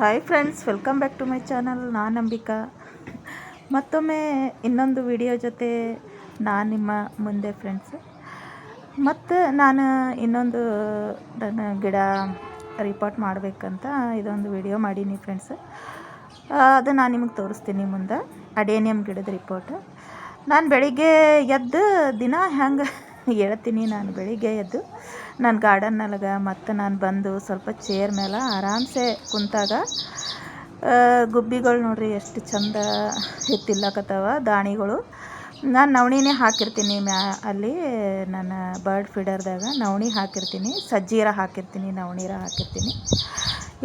Hi friends, welcome back to my channel. ನಾನು ಅಂಬಿಕಾ. ಮತ್ತೊಮ್ಮೆ ಇನ್ನೊಂದು ವಿಡಿಯೋ ಜೊತೆ ನಾನು ನಿಮ್ಮ ಮುಂದೆ ಫ್ರೆಂಡ್ಸ್. ಮತ್ತು ನಾನು ಇನ್ನೊಂದು ನನ್ನ ಗಿಡ ರಿಪೋರ್ಟ್ ಮಾಡಬೇಕಂತ ಇದೊಂದು ವಿಡಿಯೋ ಮಾಡೀನಿ ಫ್ರೆಂಡ್ಸ್. ಅದು ನಾನು ನಿಮಗೆ ತೋರಿಸ್ತೀನಿ ಮುಂದೆ. ಅಡೇನಿಯಮ್ ಗಿಡದ ರಿಪೋರ್ಟ್. ನಾನು ಬೆಳಿಗ್ಗೆ ಎದ್ದು ದಿನ ಹೆಂಗೆ ಹೇಳ್ತೀನಿ. ನಾನು ಬೆಳಿಗ್ಗೆ ಎದ್ದು ನಾನು ಗಾರ್ಡನ್ನೊಳಗೆ ಮತ್ತು ನಾನು ಬಂದು ಸ್ವಲ್ಪ ಚೇರ್ ಮೇಲೆ ಆರಾಮ್ಸೆ ಕುಂತಾಗ ಗುಬ್ಬಿಗಳು ನೋಡ್ರಿ ಎಷ್ಟು ಚಂದ ತಿಲ್ಲಕತ್ತವ ದಾಣಿಗಳು. ನಾನು ನವಣಿನೇ ಹಾಕಿರ್ತೀನಿ ಅಲ್ಲಿ ನಾನು ಬರ್ಡ್ ಫೀಡರ್ದಾಗ ನವಣಿ ಹಾಕಿರ್ತೀನಿ, ಸಜ್ಜೀರ ಹಾಕಿರ್ತೀನಿ, ನವಣೀರ ಹಾಕಿರ್ತೀನಿ.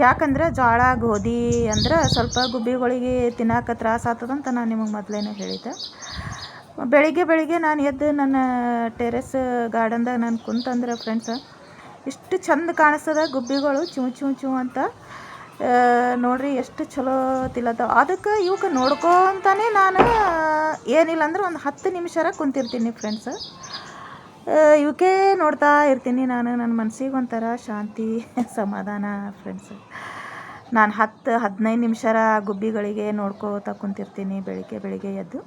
ಯಾಕಂದ್ರೆ ಜೋಳ ಗೋಧಿ ಅಂದ್ರೆ ಸ್ವಲ್ಪ ಗುಬ್ಬಿಗಳಿಗೆ ತಿನ್ನೋಕೆ ತ್ರಾಸ ಆಗ್ತದಂತ ನಾನು ನಿಮಗೆ ಮೊದಲೇನೆ ಹೇಳಿದ್ದೆ. ಬೆಳಿಗ್ಗೆ ನಾನು ಎದ್ದು ನನ್ನ ಟೆರೆಸ್ ಗಾರ್ಡನ್ದಾಗ ನಾನು ಕುಂತಂದ್ರೆ ಫ್ರೆಂಡ್ಸ್ ಇಷ್ಟು ಚಂದ ಕಾಣಿಸ್ತದ. ಗುಬ್ಬಿಗಳು ಚೂ ಚೂ ಅಂತ ನೋಡ್ರಿ ಎಷ್ಟು ಚಲೋ ತಿಲ್ಲತ್ತವ. ಅದಕ್ಕೆ ಇವಕ್ಕೆ ನೋಡ್ಕೊತಾನೆ ನಾನು ಏನಿಲ್ಲ ಅಂದ್ರೆ ಒಂದು 10 ನಿಮಿಷರ ಕುಂತಿರ್ತೀನಿ ಫ್ರೆಂಡ್ಸ್. ಇವಕ್ಕೆ ನೋಡ್ತಾ ಇರ್ತೀನಿ. ನಾನು ನನ್ನ ಮನಸ್ಸಿಗೆ ಒಂಥರ ಶಾಂತಿ ಸಮಾಧಾನ ಫ್ರೆಂಡ್ಸ್. ನಾನು 10-15 ನಿಮಿಷರ ಗುಬ್ಬಿಗಳಿಗೆ ನೋಡ್ಕೋತಾ ಕುಂತಿರ್ತೀನಿ ಬೆಳಿಗ್ಗೆ ಎದ್ದು.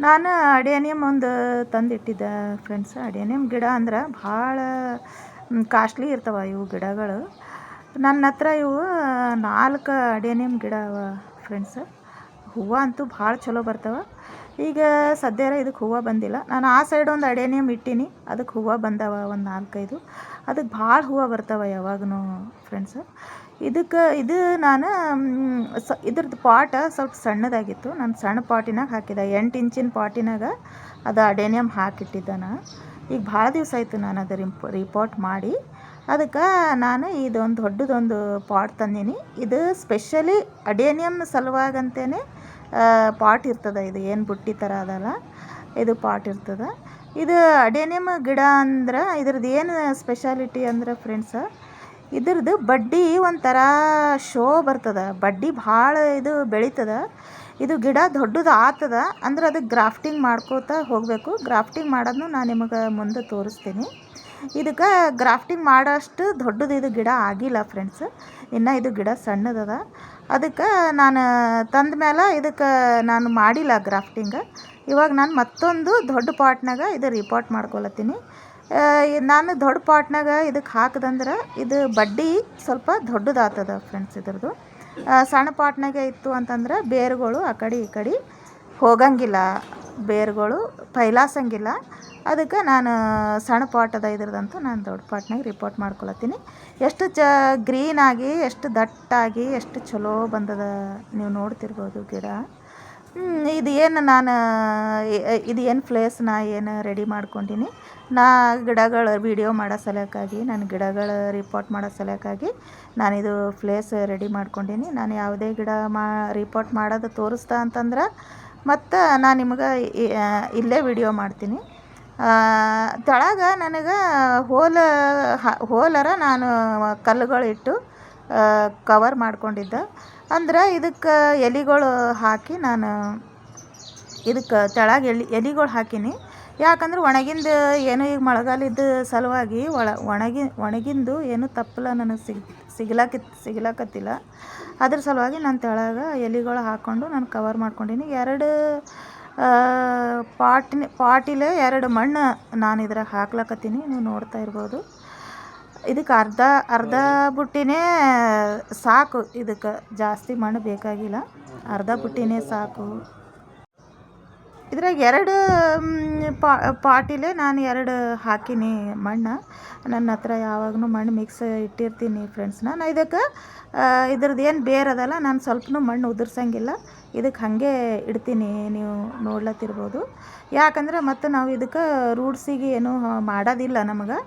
ನಾನು ಅಡೇನಿಯಮ್ ಒಂದು ತಂದಿಟ್ಟಿದ್ದೆ ಫ್ರೆಂಡ್ಸ್. ಅಡೇನಿಯಮ್ ಗಿಡ ಅಂದ್ರೆ ಭಾಳ ಕಾಸ್ಟ್ಲಿ ಇರ್ತವೆ ಇವು ಗಿಡಗಳು. ನನ್ನ ಹತ್ರ ಇವು 4 ಅಡೇನಿಯಮ್ ಗಿಡ ಅವ ಫ್ರೆಂಡ್ಸ್. ಹೂವು ಅಂತೂ ಭಾಳ ಚಲೋ ಬರ್ತವೆ. ಈಗ ಸದ್ಯ ಇದಕ್ಕೆ ಹೂವು ಬಂದಿಲ್ಲ. ನಾನು ಆ ಸೈಡ್ ಒಂದು ಅಡೇನಿಯಮ್ ಇಟ್ಟೀನಿ, ಅದಕ್ಕೆ ಹೂವು ಬಂದವ ಒಂದು 4-5. ಅದಕ್ಕೆ ಭಾಳ ಹೂವು ಬರ್ತವೆ ಯಾವಾಗೂ ಫ್ರೆಂಡ್ಸ್. ಇದು ನಾನು ಇದ್ರದ್ದು ಪಾಟ್ ಸ್ವಲ್ಪ ಸಣ್ಣದಾಗಿತ್ತು. ನಾನು ಸಣ್ಣ ಪಾಟಿನಾಗ ಹಾಕಿದ್ದೆ, 8 ಇಂಚಿನ ಪಾಟಿನಾಗ ಅದು ಅಡೇನಿಯಮ್ ಹಾಕಿಟ್ಟಿದ್ದಾನೆ. ಈಗ ಭಾಳ ದಿವಸ ಆಯಿತು ನಾನು ಅದು ರಿಪೋರ್ಟ್ ಮಾಡಿ. ಅದಕ್ಕೆ ನಾನು ಇದೊಂದು ದೊಡ್ಡದೊಂದು ಪಾಟ್ ತಂದೀನಿ. ಇದು ಸ್ಪೆಷಲಿ ಅಡೇನಿಯಮ್ ಸಲುವಾಗಂತೇ ಪಾಟ್ ಇರ್ತದೆ. ಇದು ಏನು ಬುಟ್ಟಿ ಥರ ಅದಲ್ಲ, ಇದು ಪಾಟ್ ಇರ್ತದೆ. ಇದು ಅಡೇನಿಯಮ್ ಗಿಡ ಅಂದ್ರೆ ಇದ್ರದ್ದು ಏನು ಸ್ಪೆಷಾಲಿಟಿ ಅಂದ್ರೆ ಫ್ರೆಂಡ್ಸ್, ಇದ್ರದ್ದು ಬಡ್ಡಿ ಒಂಥರ ಶೋ ಬರ್ತದೆ. ಬಡ್ಡಿ ಭಾಳ ಇದು ಬೆಳೀತದೆ. ಇದು ಗಿಡ ದೊಡ್ಡದು ಆಗ್ತದ ಅಂದ್ರೆ ಅದಕ್ಕೆ ಗ್ರಾಫ್ಟಿಂಗ್ ಮಾಡ್ಕೋತಾ ಹೋಗಬೇಕು. ಗ್ರಾಫ್ಟಿಂಗ್ ಮಾಡೋದನ್ನು ನಾನು ನಿಮಗೆ ಮುಂದೆ ತೋರಿಸ್ತೀನಿ. ಇದಕ್ಕೆ ಗ್ರಾಫ್ಟಿಂಗ್ ಮಾಡೋಷ್ಟು ದೊಡ್ಡದು ಇದು ಗಿಡ ಆಗಿಲ್ಲ ಫ್ರೆಂಡ್ಸ್. ಇನ್ನು ಇದು ಗಿಡ ಸಣ್ಣದದ. ಅದಕ್ಕೆ ನಾನು ತಂದ ಮೇಲೆ ಇದಕ್ಕೆ ನಾನು ಮಾಡಿಲ್ಲ ಗ್ರಾಫ್ಟಿಂಗ್. ಇವಾಗ ನಾನು ಮತ್ತೊಂದು ದೊಡ್ಡ ಪಾಟ್ನಾಗ ಇದು ರಿಪೋರ್ಟ್ ಮಾಡ್ಕೊಳತ್ತೀನಿ. ನಾನು ದೊಡ್ಡ ಪಾಟ್ನಾಗ ಇದಕ್ಕೆ ಹಾಕಿದಂದ್ರೆ ಇದು ಬಡ್ಡಿ ಸ್ವಲ್ಪ ದೊಡ್ಡದಾಗ್ತದ ಫ್ರೆಂಡ್ಸ್. ಇದ್ರದ್ದು ಸಣ್ಣ ಪಾಟ್ನಾಗೆ ಇತ್ತು ಅಂತಂದ್ರೆ ಬೇರುಗಳು ಆ ಕಡೆ ಈ ಕಡೆ ಹೋಗಂಗಿಲ್ಲ, ಬೇರುಗಳು ಫೈಲಾಸಂಗಿಲ್ಲ. ಅದಕ್ಕೆ ನಾನು ಸಣ್ಣ ಪಾಟ್ ಅದ ಇದ್ರದ್ದಂತ ನಾನು ದೊಡ್ಡ ಪಾಟ್ನಾಗ ರಿಪೋರ್ಟ್ ಮಾಡ್ಕೊಳತ್ತೀನಿ. ಎಷ್ಟು ಗ್ರೀನಾಗಿ, ಎಷ್ಟು ದಟ್ಟಾಗಿ, ಎಷ್ಟು ಚಲೋ ಬಂದದ ನೀವು ನೋಡ್ತಿರ್ಬೋದು ಗಿಡ. ಇದು ಏನು ಪ್ಲೇಸ್ನ ಏನು ರೆಡಿ ಮಾಡ್ಕೊಂಡೀನಿ ನಾ ಗಿಡಗಳ ವೀಡಿಯೋ ಮಾಡೋ ಸಲುವಾಗಿ, ನಾನು ಗಿಡಗಳ ರಿಪೋರ್ಟ್ ಮಾಡೋ ಸಲುವಾಗಿ ನಾನಿದು ಪ್ಲೇಸ್ ರೆಡಿ ಮಾಡ್ಕೊಂಡೀನಿ. ನಾನು ಯಾವುದೇ ಗಿಡ ರಿಪೋರ್ಟ್ ಮಾಡೋದು ತೋರಿಸ್ತಾ ಅಂತಂದ್ರೆ ಮತ್ತು ನಾನು ನಿಮಗೆ ಇಲ್ಲೇ ವಿಡಿಯೋ ಮಾಡ್ತೀನಿ. ತೆಳಗೆ ನನಗೆ ಹೋಲರ ನಾನು ಕಲ್ಲುಗಳಿಟ್ಟು ಕವರ್ ಮಾಡ್ಕೊಂಡಿದ್ದೆ. ಅಂದ್ರೆ ಇದಕ್ಕೆ ಎಲೆಗಳು ಹಾಕಿ ನಾನು ಇದಕ್ಕೆ ತೆಳಗೆ ಎಲೆಗಳು ಹಾಕೀನಿ. ಯಾಕಂದ್ರೆ ಒಣಗಿಂದು ಏನು ಈಗ ಮಳೆಗಾಲಿದ್ದ ಸಲುವಾಗಿ ಒಣಗಿಂದು ಏನು ತಪ್ಪಲ ನನಗೆ ಸಿಗ್ಲಾಕತ್ತಿಲ್ಲ. ಅದ್ರ ಸಲುವಾಗಿ ನಾನು ತೆಳಗೆ ಎಲೆಗಳು ಹಾಕ್ಕೊಂಡು ನಾನು ಕವರ್ ಮಾಡ್ಕೊಂಡೀನಿ. 2 ಪಾಟಿಲೆ 2 ಮಣ್ಣು ನಾನು ಇದ್ರಾಗ ಹಾಕ್ಲಕತ್ತೀನಿ. ನೀವು ನೋಡ್ತಾ ಇರ್ಬೋದು. ಇದಕ್ಕೆ ಅರ್ಧ ಬುಟ್ಟಿನೇ ಸಾಕು. ಇದಕ್ಕೆ ಜಾಸ್ತಿ ಮಣ್ಣು ಬೇಕಾಗಿಲ್ಲ, ಅರ್ಧ ಬುಟ್ಟಿನೇ ಸಾಕು. ಇದ್ರಾಗ 2 ಪಾಟಿಲೆ ನಾನು 2 ಹಾಕೀನಿ ಮಣ್ಣು. ನನ್ನ ಹತ್ರ ಯಾವಾಗೂ ಮಣ್ಣು ಮಿಕ್ಸ್ ಇಟ್ಟಿರ್ತೀನಿ ಫ್ರೆಂಡ್ಸ್. ನಾನು ಇದಕ್ಕೆ ಇದ್ರದ್ದು ಏನು ಬೇರದಲ್ಲ, ನಾನು ಸ್ವಲ್ಪನೂ ಮಣ್ಣು ಉದುರ್ಸಂಗಿಲ್ಲ. ಇದಕ್ಕೆ ಹಾಗೆ ಇಡ್ತೀನಿ, ನೀವು ನೋಡ್ಲತ್ತಿರ್ಬೋದು. ಯಾಕಂದ್ರೆ ಮತ್ತು ನಾವು ಇದಕ್ಕೆ ರೂಟ್ಸಿಗೆ ಏನೂ ಮಾಡೋದಿಲ್ಲ ನಮಗೆ.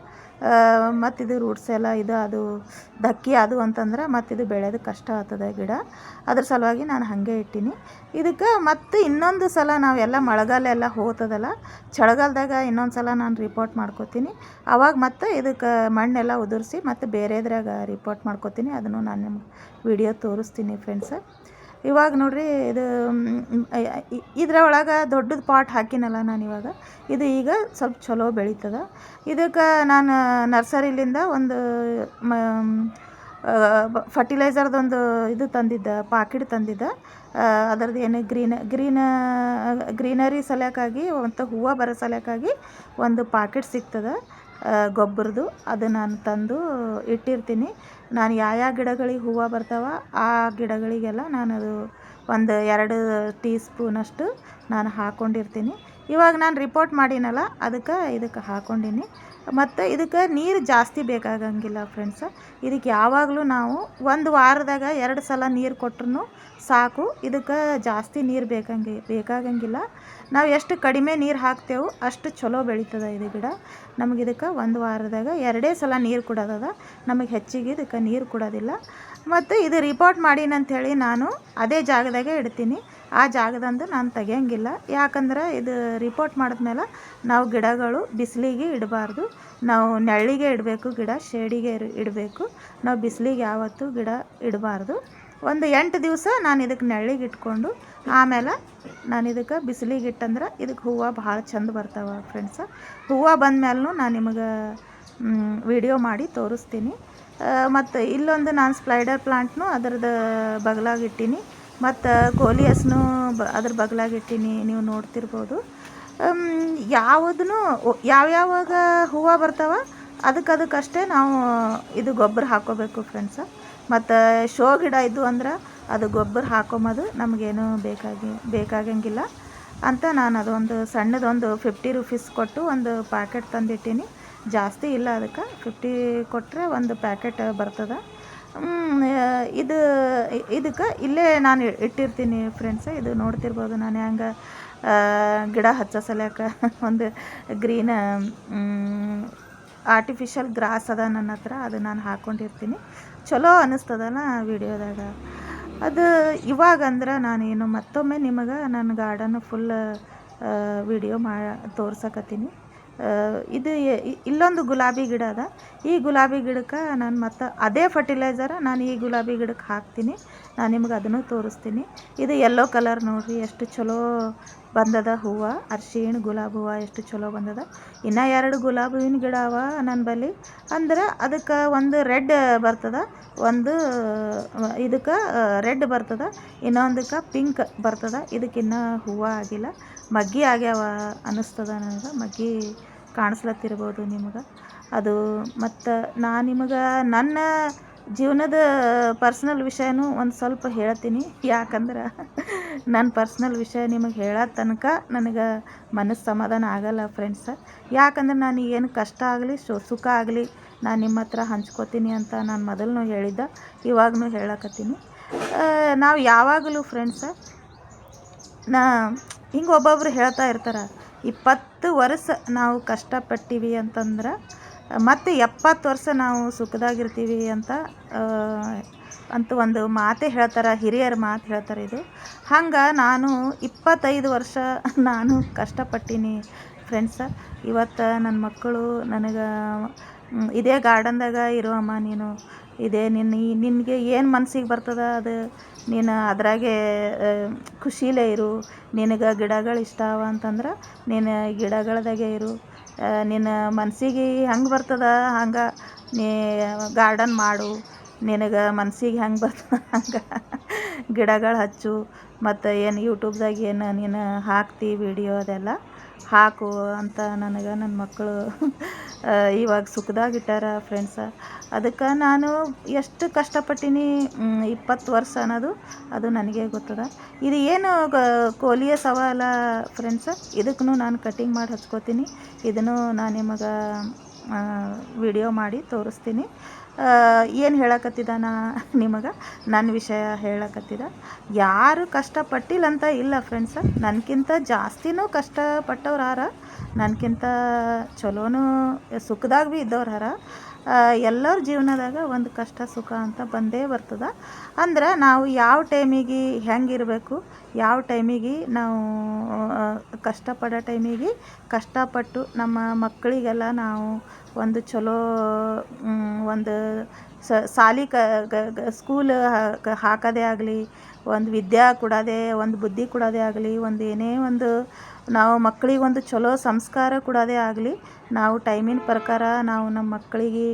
ಮತ್ತು ಇದು ರೂಟ್ಸ್ ಎಲ್ಲ ಅದು ಧಕ್ಕಿ ಅದು ಅಂತಂದ್ರೆ ಮತ್ತು ಇದು ಬೆಳೆಯೋದು ಕಷ್ಟ ಆಗ್ತದೆ ಗಿಡ. ಅದ್ರ ಸಲುವಾಗಿ ನಾನು ಹಾಗೆ ಇಟ್ಟೀನಿ. ಇದಕ್ಕೆ ಮತ್ತು ಇನ್ನೊಂದು ಸಲ ನಾವೆಲ್ಲ ಮಳೆಗಾಲ ಎಲ್ಲ ಹೋಗ್ತದಲ್ಲ, ಚಳಿಗಾಲದಾಗ ಇನ್ನೊಂದು ಸಲ ನಾನು ರಿಪೋರ್ಟ್ ಮಾಡ್ಕೋತೀನಿ. ಆವಾಗ ಮತ್ತು ಇದಕ್ಕೆ ಮಣ್ಣೆಲ್ಲ ಉದುರಿಸಿ ಮತ್ತು ಬೇರೆದ್ರಾಗ ರಿಪೋರ್ಟ್ ಮಾಡ್ಕೋತೀನಿ. ಅದನ್ನು ನಾನು ನಿಮ್ಗೆ ವಿಡಿಯೋ ತೋರಿಸ್ತೀನಿ ಫ್ರೆಂಡ್ಸ್. ಇವಾಗ ನೋಡ್ರಿ, ಇದು ಇದರ ಒಳಗೆ ದೊಡ್ಡದು ಪಾಟ್ ಹಾಕಿನಲ್ಲ ನಾನು ಇವಾಗ. ಇದು ಈಗ ಸ್ವಲ್ಪ ಚಲೋ ಬೆಳೀತದ. ಇದಕ್ಕೆ ನಾನು ನರ್ಸರಿಲಿಂದ ಒಂದು ಫರ್ಟಿಲೈಸರ್ದೊಂದು ಇದು ತಂದಿದ್ದ ಪಾಕಿಟ್ ತಂದಿದ್ದ. ಅದರದ್ದು ಏನು ಗ್ರೀನರಿ ಸಲಕ್ಕಾಗಿ ಮತ್ತು ಹೂವು ಬರೋ ಸಲಕ್ಕಾಗಿ ಒಂದು ಪಾಕಿಟ್ ಸಿಗ್ತದೆ ಗೊಬ್ಬರದ್ದು. ಅದು ನಾನು ತಂದು ಇಟ್ಟಿರ್ತೀನಿ. ನಾನು ಯಾವ ಗಿಡಗಳಿಗೆ ಹೂವು ಬರ್ತಾವೆ ಆ ಗಿಡಗಳಿಗೆಲ್ಲ ನಾನು ಅದು ಒಂದು 2 ಟೀ ಸ್ಪೂನಷ್ಟು ನಾನು ಹಾಕ್ಕೊಂಡಿರ್ತೀನಿ. ಇವಾಗ ನಾನು ರಿಪೋರ್ಟ್ ಮಾಡೀನಲ್ಲ ಇದಕ್ಕೆ ಹಾಕ್ಕೊಂಡೀನಿ. ಮತ್ತು ಇದಕ್ಕೆ ನೀರು ಜಾಸ್ತಿ ಬೇಕಾಗಂಗಿಲ್ಲ ಫ್ರೆಂಡ್ಸ. ಇದಕ್ಕೆ ಯಾವಾಗಲೂ ನಾವು ಒಂದು ವಾರದಾಗ 2 ಸಲ ನೀರು ಕೊಟ್ರೂ ಸಾಕು. ಇದಕ್ಕೆ ಜಾಸ್ತಿ ನೀರು ಬೇಕಾಗಂಗಿಲ್ಲ. ನಾವು ಎಷ್ಟು ಕಡಿಮೆ ನೀರು ಹಾಕ್ತೇವೆ ಅಷ್ಟು ಚಲೋ ಬೆಳೀತದೆ ಇದು ಗಿಡ. ನಮಗೆ ಇದಕ್ಕೆ ಒಂದು ವಾರದಾಗ 2 ಸಲ ನೀರು ಕೊಡೋದದ. ನಮಗೆ ಹೆಚ್ಚಿಗೆ ಇದಕ್ಕೆ ನೀರು ಕೊಡೋದಿಲ್ಲ. ಮತ್ತು ಇದು ರಿಪೋರ್ಟ್ ಮಾಡೀನಂಥೇಳಿ ನಾನು ಅದೇ ಜಾಗದಾಗೆ ಇಡ್ತೀನಿ. ಆ ಜಾಗದಂದು ನಾನು ತೆಗಿಯಂಗಿಲ್ಲ. ಯಾಕಂದ್ರೆ ಇದು ರಿಪೋರ್ಟ್ ಮಾಡಿದ್ಮೇಲೆ ನಾವು ಗಿಡಗಳು ಬಿಸಿಲಿಗೆ ಇಡಬಾರ್ದು. ನಾವು ನೆರಳಿಗೆ ಇಡಬೇಕು, ಗಿಡ ಶೇಡಿಗೆ ಇಡಬೇಕು. ನಾವು ಬಿಸಿಲಿಗೆ ಯಾವತ್ತೂ ಗಿಡ ಇಡಬಾರ್ದು. ಒಂದು 8 ದಿವಸ ನಾನು ಇದಕ್ಕೆ ನೆರಳಿಗೆ ಇಟ್ಕೊಂಡು ಆಮೇಲೆ ನಾನು ಇದಕ್ಕೆ ಬಿಸಿಲಿಗೆ ಇಟ್ಟಂದ್ರೆ ಇದಕ್ಕೆ ಹೂವು ಭಾಳ ಚಂದ ಬರ್ತಾವೆ ಫ್ರೆಂಡ್ಸ. ಹೂವು ಬಂದಮೇಲೂ ನಾನು ನಿಮಗೆ ವಿಡಿಯೋ ಮಾಡಿ ತೋರಿಸ್ತೀನಿ. ಮತ್ತು ಇಲ್ಲೊಂದು ನಾನು ಸ್ಪ್ಲೈಡರ್ ಪ್ಲಾಂಟ್ನು ಅದರದ್ದು ಬಗಲಾಗಿಟ್ಟೀನಿ. ಮತ್ತು ಕೋಲಿಯಸ್ನು ಅದ್ರ ಬಗಲಾಗಿಟ್ಟೀನಿ. ನೀವು ನೋಡ್ತಿರ್ಬೋದು. ಯಾವುದೂ ಯಾವ್ಯಾವಾಗ ಹೂವು ಬರ್ತಾವೆ ಅದಕ್ಕಷ್ಟೇ ನಾವು ಇದು ಗೊಬ್ಬರ ಹಾಕ್ಕೋಬೇಕು ಫ್ರೆಂಡ್ಸ. ಮತ್ತು ಶೋ ಗಿಡ ಇದ್ದು ಅಂದ್ರೆ ಅದು ಗೊಬ್ಬರ ಹಾಕೊಂಬೋದು ನಮಗೇನು ಬೇಕಾಗಂಗಿಲ್ಲ ಅಂತ ನಾನು ಅದೊಂದು ಸಣ್ಣದೊಂದು 50 ರೂಪೀಸ್ ಕೊಟ್ಟು ಒಂದು ಪ್ಯಾಕೆಟ್ ತಂದಿಟ್ಟೀನಿ. ಜಾಸ್ತಿ ಇಲ್ಲ, ಅದಕ್ಕೆ 50 ಕೊಟ್ಟರೆ ಒಂದು ಪ್ಯಾಕೆಟ್ ಬರ್ತದೆ. ಇದಕ್ಕೆ ಇಲ್ಲೇ ನಾನು ಇಟ್ಟಿರ್ತೀನಿ ಫ್ರೆಂಡ್ಸ. ಇದು ನೋಡ್ತಿರ್ಬೋದು ನಾನು ಹೆಂಗೆ ಗಿಡ ಹಚ್ಚೋ ಸಲಕ್ಕೆ ಒಂದು ಗ್ರೀನ್ ಆರ್ಟಿಫಿಷಿಯಲ್ ಗ್ರಾಸ್ ಅದ ನನ್ನ ಹತ್ರ. ಅದು ನಾನು ಹಾಕ್ಕೊಂಡಿರ್ತೀನಿ. ಚಲೋ ಅನ್ನಿಸ್ತದಲ್ಲ ವಿಡಿಯೋದಾಗ. ಅದು ಇವಾಗಂದ್ರೆ ನಾನೇನು ಮತ್ತೊಮ್ಮೆ ನಿಮಗೆ ನನ್ನ ಗಾರ್ಡನ್ ಫುಲ್ ವಿಡಿಯೋ ತೋರ್ಸಕತ್ತೀನಿ. ಇದು ಇಲ್ಲೊಂದು ಗುಲಾಬಿ ಗಿಡ ಅದ. ಈ ಗುಲಾಬಿ ಗಿಡಕ್ಕೆ ನಾನು ಮತ್ತು ಅದೇ ಫರ್ಟಿಲೈಸರ್ ನಾನು ಈ ಗುಲಾಬಿ ಗಿಡಕ್ಕೆ ಹಾಕ್ತೀನಿ. ನಾನು ನಿಮ್ಗೆ ಅದನ್ನು ತೋರಿಸ್ತೀನಿ. ಇದು ಯೆಲ್ಲೋ ಕಲರ್ ನೋಡಿರಿ ಎಷ್ಟು ಚಲೋ ಬಂದದ ಹೂವು. ಅರ್ಶಿಣ ಗುಲಾಬಿ ಹೂವು ಎಷ್ಟು ಚಲೋ ಬಂದದ. ಇನ್ನೂ 2 ಗುಲಾಬಿ ಹೂವಿನ ಗಿಡ ಅವ ನನ್ನ ಬಳಿ. ಅಂದ್ರೆ ಅದಕ್ಕೆ ಒಂದು ರೆಡ್ ಬರ್ತದೆ, ಒಂದು ಇದಕ್ಕೆ ರೆಡ್ ಬರ್ತದೆ, ಇನ್ನೊಂದಕ್ಕೆ ಪಿಂಕ್ ಬರ್ತದೆ. ಇದಕ್ಕಿನ್ನೂ ಹೂವು ಆಗಿಲ್ಲ, ಮಗ್ಗಿ ಆಗ್ಯಾವ ಅನ್ನಿಸ್ತದ ನನಗೆ. ಮಗ್ಗಿ ಕಾಣಿಸ್ಲತ್ತಿರ್ಬೋದು ನಿಮ್ಗೆ ಅದು. ಮತ್ತು ನಾನು ನಿಮಗೆ ನನ್ನ ಜೀವನದ ಪರ್ಸ್ನಲ್ ವಿಷಯನೂ ಒಂದು ಸ್ವಲ್ಪ ಹೇಳ್ತೀನಿ. ಯಾಕಂದ್ರೆ ನನ್ನ ಪರ್ಸ್ನಲ್ ವಿಷಯ ನಿಮಗೆ ಹೇಳೋ ತನಕ ನನಗೆ ಮನಸ್ಸು ಸಮಾಧಾನ ಆಗಲ್ಲ ಫ್ರೆಂಡ್ಸ. ಯಾಕಂದ್ರೆ ನಾನು ಏನು ಕಷ್ಟ ಆಗಲಿ ಸುಖ ಆಗಲಿ ನಾನು ನಿಮ್ಮ ಹತ್ರ ಹಂಚ್ಕೋತೀನಿ ಅಂತ ನಾನು ಮೊದಲು ಹೇಳಿದ್ದೆ, ಇವಾಗೂ ಹೇಳಕತ್ತೀನಿ. ನಾವು ಯಾವಾಗಲೂ ಫ್ರೆಂಡ್ಸ ಹಿಂಗೆ ಒಬ್ಬೊಬ್ರು ಹೇಳ್ತಾ ಇರ್ತಾರೆ 20 ವರ್ಷ ನಾವು ಕಷ್ಟಪಟ್ಟಿವಿ ಅಂತಂದ್ರೆ ಮತ್ತು 70 ವರ್ಷ ನಾವು ಸುಖದಾಗಿರ್ತೀವಿ ಅಂತ ಒಂದು ಮಾತೇ ಹೇಳ್ತಾರೆ, ಹಿರಿಯರ ಮಾತು ಹೇಳ್ತಾರೆ. ಇದು ಹಂಗೆ ನಾನು 25 ವರ್ಷ ನಾನು ಕಷ್ಟಪಟ್ಟೀನಿ ಫ್ರೆಂಡ್ಸ. ಇವತ್ತು ನನ್ನ ಮಕ್ಕಳು ನನಗೆ ಇದೇ ಗಾರ್ಡನ್ದಾಗ ಇರುವಮ್ಮ ನೀನು, ಇದೇ ನಿನಗೆ ಏನು ಮನ್ಸಿಗೆ ಬರ್ತದ ಅದು ನೀನು ಅದ್ರಾಗೆ ಖುಷಿಲೇ ಇರು. ನಿನಗೆ ಗಿಡಗಳು ಇಷ್ಟ ಅವ ಅಂತಂದ್ರೆ ನೀನು ಗಿಡಗಳದಾಗೆ ಇರು. ನಿನ್ನ ಮನಸ್ಸಿಗೆ ಹೆಂಗೆ ಬರ್ತದ ಹಂಗೆ ನೀ ಗಾರ್ಡನ್ ಮಾಡು. ನಿನಗೆ ಮನಸ್ಸಿಗೆ ಹೆಂಗೆ ಬರ್ತದೆ ಹಂಗೆ ಗಿಡಗಳು ಹಚ್ಚು. ಮತ್ತು ಏನು ಯೂಟ್ಯೂಬ್ದಾಗ ಏನು ನೀನು ಹಾಕ್ತಿ ವಿಡಿಯೋ ಅದೆಲ್ಲ ಹಾಕು ಅಂತ ನನಗೆ ನನ್ನ ಮಕ್ಕಳು ಇವಾಗ ಸುಖದಾಗಿಟ್ಟಾರ ಫ್ರೆಂಡ್ಸ. ಅದಕ್ಕೆ ನಾನು ಎಷ್ಟು ಕಷ್ಟಪಟ್ಟೀನಿ 20 ವರ್ಷ ಅನ್ನೋದು ಅದು ನನಗೆ ಗೊತ್ತದ. ಇದು ಏನು ಕೋಲಿಯ ಸವಾಲ ಫ್ರೆಂಡ್ಸ, ಇದಕ್ಕೂ ನಾನು ಕಟಿಂಗ್ ಮಾಡಿ ಹಚ್ಕೋತೀನಿ. ಇದನ್ನು ನಾನು ನಿಮಗೆ ವಿಡಿಯೋ ಮಾಡಿ ತೋರಿಸ್ತೀನಿ. ಏನು ಹೇಳಕತ್ತಿದ ನಿಮಗೆ ನನ್ನ ವಿಷಯ ಹೇಳಕತ್ತಿದ. ಯಾರು ಕಷ್ಟಪಟ್ಟಿಲ್ಲ ಅಂತ ಇಲ್ಲ ಫ್ರೆಂಡ್ಸ. ನನಗಿಂತ ಜಾಸ್ತಿನೂ ಕಷ್ಟಪಟ್ಟವ್ರು ಯಾರ, ನನಗಿಂತ ಚಲೋನೂ ಸುಖದಾಗ ಭೀ ಇದ್ದವ್ರು ಯಾರ. ಎಲ್ಲರ ಜೀವನದಾಗ ಒಂದು ಕಷ್ಟ ಸುಖ ಅಂತ ಬಂದೇ ಬರ್ತದೆ. ಅಂದ್ರೆ ನಾವು ಯಾವ ಟೈಮಿಗೆ ಹೆಂಗಿರಬೇಕು, ಯಾವ ಟೈಮಿಗೆ ನಾವು ಕಷ್ಟಪಡೋ ಟೈಮಿಗೆ ಕಷ್ಟಪಟ್ಟು ನಮ್ಮ ಮಕ್ಕಳಿಗೆಲ್ಲ ನಾವು ಒಂದು ಚಲೋ ಒಂದು ಸಾಲಿ ಸ್ಕೂಲ್ ಹಾಕೋದೇ ಆಗಲಿ, ಒಂದು ವಿದ್ಯೆ ಕೊಡೋದೇ, ಒಂದು ಬುದ್ಧಿ ಕೊಡೋದೇ ಆಗಲಿ, ಒಂದು ಏನೇ ಒಂದು ನಾವು ಮಕ್ಕಳಿಗೆ ಒಂದು ಚಲೋ ಸಂಸ್ಕಾರ ಕೊಡೋದೇ ಆಗಲಿ, ನಾವು ಟೈಮಿನ ಪ್ರಕಾರ ನಾವು ನಮ್ಮ ಮಕ್ಕಳಿಗೆ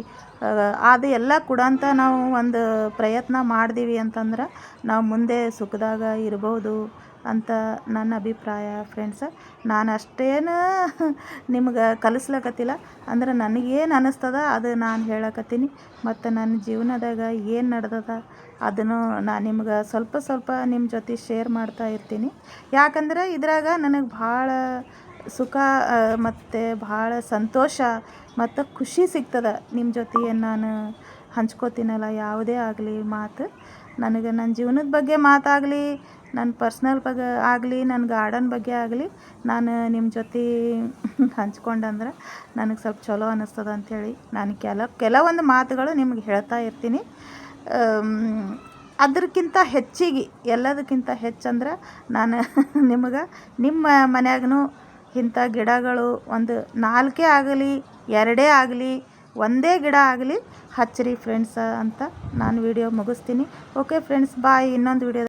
ಅದು ಎಲ್ಲ ಕೊಡೋಂಥ ನಾವು ಒಂದು ಪ್ರಯತ್ನ ಮಾಡಿದೀವಿ ಅಂತಂದ್ರೆ ನಾವು ಮುಂದೆ ಸುಖದಾಗ ಇರ್ಬೋದು ಅಂತ ನನ್ನ ಅಭಿಪ್ರಾಯ ಫ್ರೆಂಡ್ಸ. ನಾನು ಅಷ್ಟೇನು ನಿಮ್ಗೆ ಕಲಿಸ್ಲಕತ್ತಿಲ್ಲ, ಅಂದ್ರೆ ನನಗೇನು ಅನ್ನಿಸ್ತದ ಅದು ನಾನು ಹೇಳಕತ್ತೀನಿ. ಮತ್ತು ನನ್ನ ಜೀವನದಾಗ ಏನು ನಡೆದದ ಅದನ್ನು ನಾನು ನಿಮ್ಗೆ ಸ್ವಲ್ಪ ಸ್ವಲ್ಪ ನಿಮ್ಮ ಜೊತೆ ಶೇರ್ ಮಾಡ್ತಾ ಇರ್ತೀನಿ. ಯಾಕಂದ್ರೆ ಇದ್ರಾಗ ನನಗೆ ಭಾಳ ಸುಖ ಮತ್ತು ಭಾಳ ಸಂತೋಷ ಮತ್ತು ಖುಷಿ ಸಿಗ್ತದೆ ನಿಮ್ಮ ಜೊತೆ ನಾನು ಹಂಚ್ಕೋತೀನಲ್ಲ ಯಾವುದೇ ಆಗಲಿ ಮಾತು. ನನಗೆ ನನ್ನ ಜೀವನದ ಬಗ್ಗೆ ಮಾತಾಗಲಿ, ನನ್ನ ಪರ್ಸ್ನಲ್ ಬಗ್ಗೆ ಆಗಲಿ, ನನ್ನ ಗಾರ್ಡನ್ ಬಗ್ಗೆ ಆಗಲಿ ನಾನು ನಿಮ್ಮ ಜೊತೆ ಹಂಚ್ಕೊಂಡಂದ್ರೆ ನನಗೆ ಸ್ವಲ್ಪ ಚಲೋ ಅನ್ನಿಸ್ತದೆ ಅಂಥೇಳಿ ನಾನು ಕೆಲವೊಂದು ಮಾತುಗಳು ನಿಮ್ಗೆ ಹೇಳ್ತಾ ಇರ್ತೀನಿ. ಅದಕ್ಕಿಂತ ಹೆಚ್ಚಿಗೆ ಎಲ್ಲದಕ್ಕಿಂತ ಹೆಚ್ಚಂದ್ರೆ ನಾನು ನಿಮಗೆ ನಿಮ್ಮ ಮನ್ಯಾಗೂ ಇಂಥ ಗಿಡಗಳು ಒಂದು 4 ಆಗಲಿ 2 ಆಗಲಿ ಒಂದೇ ಗಿಡ ಆಗಲಿ ಹಚ್ಚಿರಿ ಫ್ರೆಂಡ್ಸ ಅಂತ ನಾನು ವಿಡಿಯೋ ಮುಗಿಸ್ತೀನಿ. ಓಕೆ ಫ್ರೆಂಡ್ಸ್, ಬಾಯ್. ಇನ್ನೊಂದು ವಿಡಿಯೋ